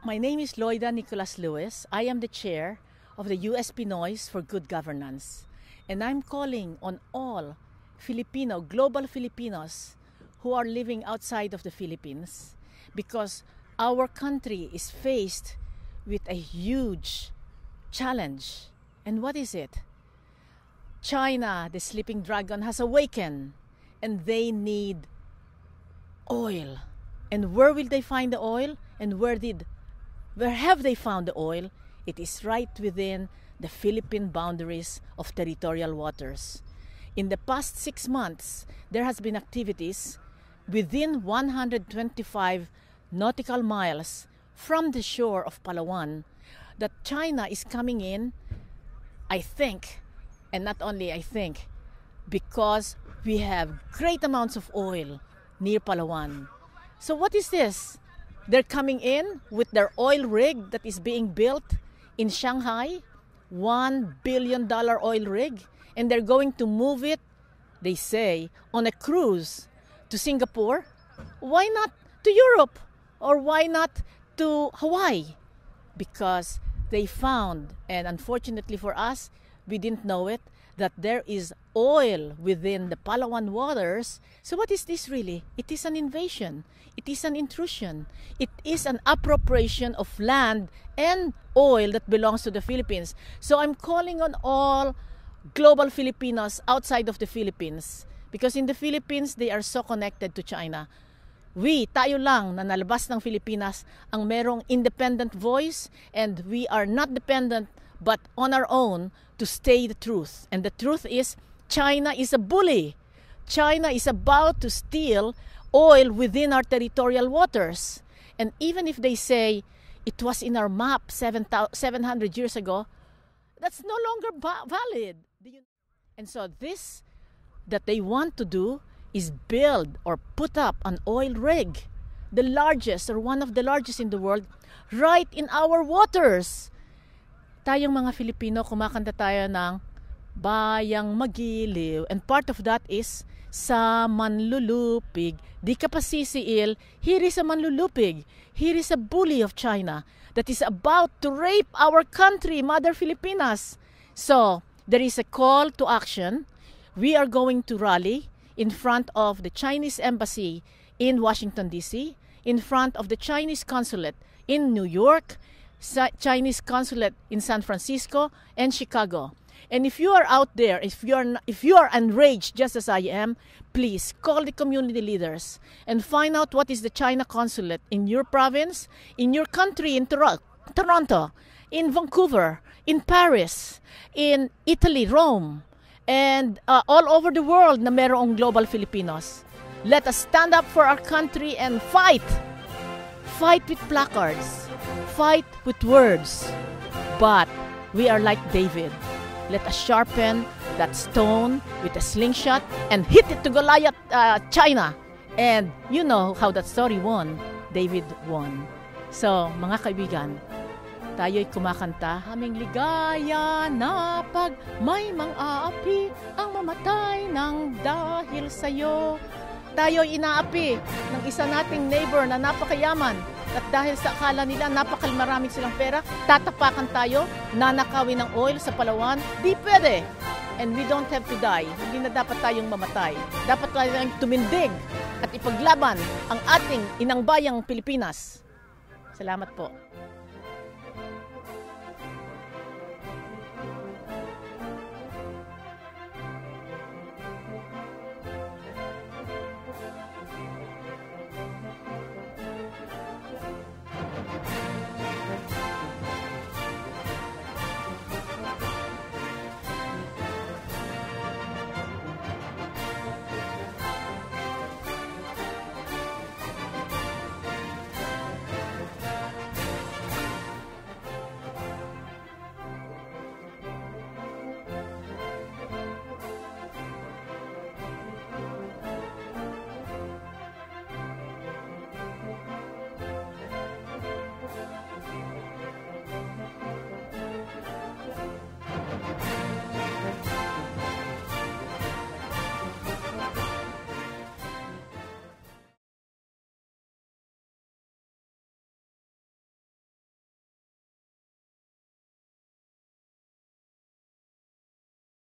My name is Loida Nicolas Lewis. I am the chair of the U.S. Pinoys for Good Governance. And I'm calling on all global Filipinos who are living outside of the Philippines, because our country is faced with a huge challenge. And what is it? China, the sleeping dragon, has awakened, and they need oil. And where will they find the oil? And where have they found the oil? It is right within the Philippine boundaries of territorial waters. In the past 6 months, there has been activities within 125 nautical miles from the shore of Palawan that China is coming in, I think, and not only I think, because we have great amounts of oil near Palawan. So what is this? They're coming in with their oil rig that is being built in Shanghai, $1 billion oil rig, and they're going to move it, they say, on a cruise to Singapore. Why not to Europe? Or why not to Hawaii? Because they found, and unfortunately for us, we didn't know it, that there is oil within the Palawan waters. So what is this really? It is an invasion. It is an intrusion. It is an appropriation of land and oil that belongs to the Philippines. So I'm calling on all global Filipinos outside of the Philippines, because in the Philippines, they are so connected to China. Tayo lang na nalabas ng Pilipinas ang merong independent voice, and we are not dependent but on our own to stay the truth. And the truth is, China is a bully. China is about to steal oil within our territorial waters. And even if they say it was in our map 700 years ago, that's no longer valid. And so this that they want to do is build or put up an oil rig, the largest or one of the largest in the world, right in our waters. Tayong mga Filipino, kumakanta tayo ng Bayang Magiliw, and part of that is sa manlulupig, di ka pa sisiil. Here is a manlulupig. Here is a bully of China that is about to rape our country, Mother Filipinas. So, there is a call to action. We are going to rally in front of the Chinese embassy in Washington, D.C., in front of the Chinese consulate in New York, Chinese consulate in San Francisco, and Chicago. And if you are out there, if you are enraged just as I am, please call the community leaders and find out what is the China consulate in your province, in your country, in Toronto, in Vancouver, in Paris, in Italy, Rome, and all over the world na merong global Filipinos. Let us stand up for our country and fight. Fight with placards. Fight with words. But we are like David. Let us sharpen that stone with a slingshot and hit it to Goliath, China. And you know how that story won. David won. So, mga kaibigan, tayo'y kumakanta, aming ligaya na pag may mang-aapi ang mamatay ng dahil sa'yo. Tayo'y inaapi ng isa nating neighbor na napakayaman, at dahil sa akala nila napakamaraming silang pera, tatapakan tayo, nanakawin ng oil sa Palawan. Di pwede. And we don't have to die. Hindi na dapat tayong mamatay. Dapat tayong tumindig at ipaglaban ang ating inang bayang Pilipinas. Salamat po.